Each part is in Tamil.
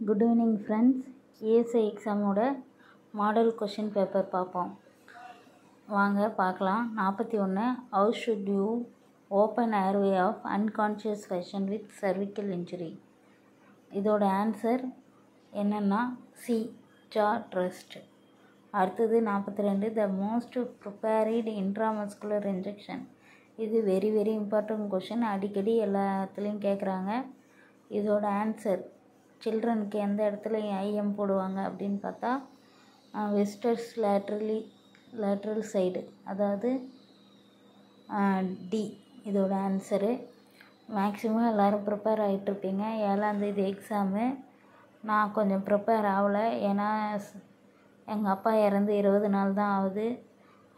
Good evening friends. ஏஎஸ்ஐ எக்ஸாமோட மாடல் கொஷின் பேப்பர் பார்ப்போம். வாங்க பார்க்கலாம். 41 how should you open airway of unconscious patient with cervical injury. இதோட ஆன்சர் என்னென்னா சி ஜா ட்ரஸ்ட். அடுத்தது 42 the most preferred intramuscular injection. இது வெரி இம்பார்ட்டன்ட் கொஷின். அடிக்கடி எல்லாத்துலேயும் கேட்குறாங்க. இதோட ஆன்சர் சில்ட்ரனுக்கு எந்த இடத்துல ஐஎம் போடுவாங்க அப்படின்னு பார்த்தா வெஸ்டர்ஸ் லேட்ரல் சைடு, அதாவது டி இதோட ஆன்சரு. மேக்ஸிமம் எல்லோரும் ப்ரிப்பேர் ஆகிட்ருப்பீங்க. 7ஆந்தேதி எக்ஸாமு. நான் கொஞ்சம் ப்ரிப்பேர் ஆகலை, ஏன்னா எங்கள் அப்பா இறந்து 20 நாள் தான் ஆகுது.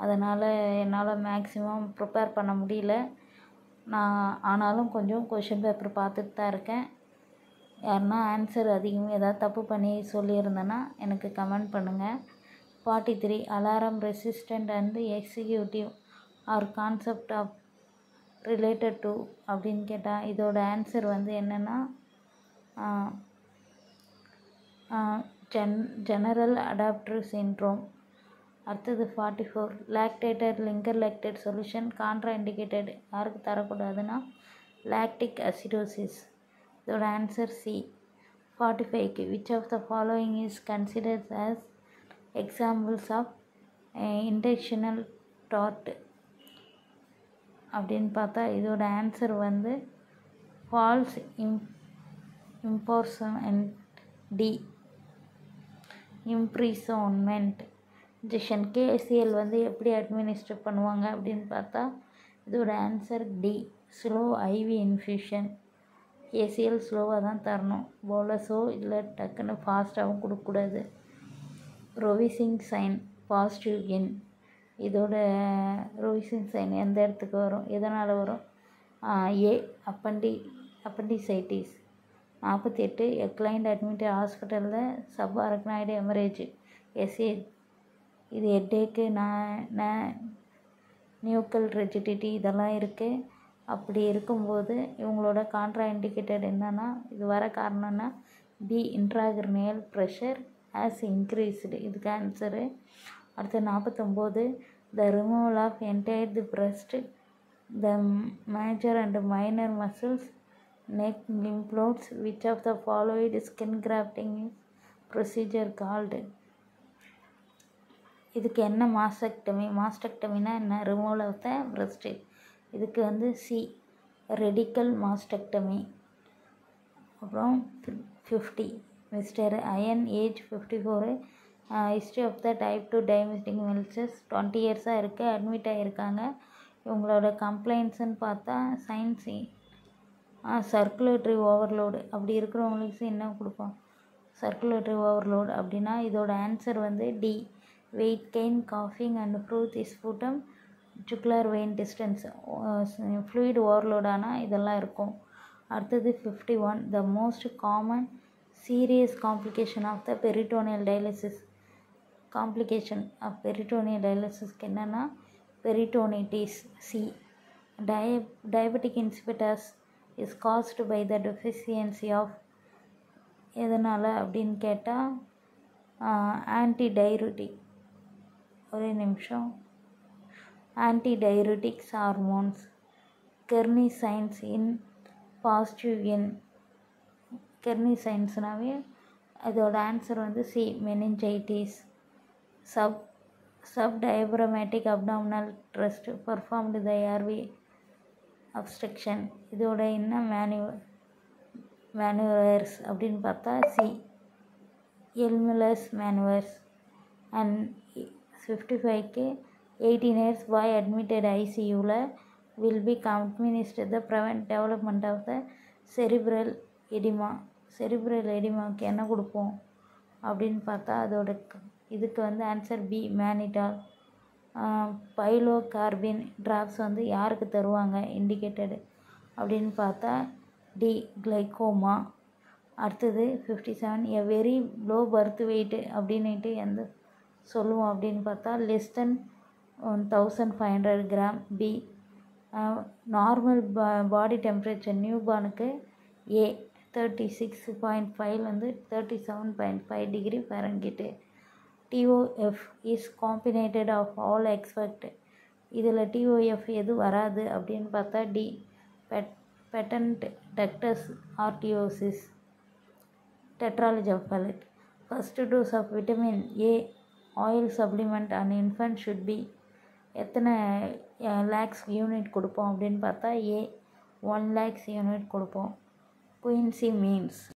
அதனால் என்னால் மேக்ஸிமம் ப்ரிப்பேர் பண்ண முடியல. ஆனாலும் கொஞ்சம் கொஷின் பேப்பர் பார்த்துட்டு தான் இருக்கேன். யாருன்னா ஆன்சர் அதிகமாக ஏதாவது தப்பு பண்ணி சொல்லியிருந்தேன்னா எனக்கு கமெண்ட் பண்ணுங்கள். 43 alarm resistant and executive are concept of related to அப்படின்னு கேட்டால் இதோட ஆன்சர் என்னென்னா ஜெனரல் அடாப்டர் சிண்ட்ரோம். அடுத்தது 44 lactated Ringer lactate solution contraindicated யாருக்கு தரக்கூடாதுன்னா லாக்டிக் அசிடோசிஸ். இதோட answer C. 45 which of the following is considered as examples of intentional tort அப்படின்னு பார்த்தா இதோட answer false imprisonment, D imprisonment. Injection KCL எப்படி அட்மினிஸ்டர் பண்ணுவாங்க அப்படின்னு பார்த்தா இதோட answer D slow IV infusion. ACL ஸ்லோவாக தான் தரணும், போலஸோ இல்லை டக்குன்னு ஃபாஸ்ட்டாகவும் கொடுக்கக்கூடாது. Rovsing sign positive in. இதோட ரோவிசிங் சைன் எந்த இடத்துக்கு வரும், எதனால் வரும்? ஏ அப்பண்டிசைட்டிஸ். 48 எ கிளைண்ட் அட்மிட்டட் ஹாஸ்பிட்டலில் சப் அரக்னாய்டு ஹெமரேஜ் எஸ்ஏஜ். இது ஹெட்டேக்கு நியூக்கல் ரெஜிடிட்டி இதெல்லாம் இருக்குது. அப்படி இருக்கும்போது இவங்களோட கான்ட்ரா இண்டிகேட்டட் என்னென்னா இது வர காரணம்னா B intracranial pressure as increased. இதுக்கு ஆன்சரு. அடுத்து 49 the removal of entire the breast the major and minor muscles neck lymph nodes which of the following skin grafting procedure called. இதுக்கு என்ன மாஸ்டெக்டமினா என்ன? Removal of the breast. இதுக்கு சி ரெடிக்கல் மாஸ்டெக்டமி. அப்புறம் 50 mister Ayan age 54 history of the type 2 diabetic mellitus 20 இயர்ஸாக இருக்குது, அட்மிட் ஆகியிருக்காங்க. இவங்களோட கம்ப்ளைண்ட்ஸுன்னு பார்த்தா சைன்ஸி சர்க்குலேட்டரி ஓவர்லோடு. அப்படி இருக்கிறவங்களுக்கு என்ன கொடுப்போம்? சர்க்குலேட்டரி ஓவர்லோடு அப்படின்னா இதோட ஆன்சர் டி வெயிட் கெயின் காஃபிங் and froth sputum jugular vein distension. Fluid ஓவர்லோடானால் இதெல்லாம் இருக்கும். அடுத்தது 51 the most common serious complication of the peritoneal dialysis. Complication of peritoneal டயாலிசிஸ்க்கு என்னென்னா peritonitis. C diabetic insipidus is caused by the deficiency of எதனால் அப்படின்னு கேட்டால் ஆன்டிடையூரிட்டிக். ஒரே நிமிஷம். Antidiuretics hormones. Kernig signs in positive in. Kernig சைன்ஸ்னாவே அதோட answer C meningitis. Sub diaphragmatic abdominal thrust performed த ஏர்வே அப்ஸ்ட்ரக்ஷன். இதோட என்ன மேனுவர்ஸ் அப்படின்னு பார்த்தா சி எல்முலஸ் மேனுவர்ஸ். அண்ட் 55க்கு 18 years boy admitted ICUல will be administered the prevent development of the cerebral edema. cerebral edemaக்கு என்ன கொடுப்போம் அப்படின்னு பார்த்தா அதோட இதுக்கு answer B mannitol. Pilocarpine drops யாருக்கு தருவாங்க இண்டிகேட்டடு அப்படின்னு பார்த்தா டி கிளைகோமா. அடுத்தது 57 a very low birth weight அப்படின்ட்டு எந்த சொல்லுவோம் அப்படின்னு பார்த்தா less than 1500 gram. B normal body temperature நியூ பார்னுக்கு. ஏ 36.5 வந்து 37.5 degree Fahrenheit. TOF is combined of all except இதில் TOF எது வராது அப்படின்னு பார்த்தா D patent ductus arteriosus. Tetralogy of palate. First dose of vitamin A oil supplement an infant should be எத்தனை lakhs யூனிட் கொடுப்போம் அப்படின்னு பார்த்தா A 1 lakhs யூனிட் கொடுப்போம். குயின்சி மீன்ஸ்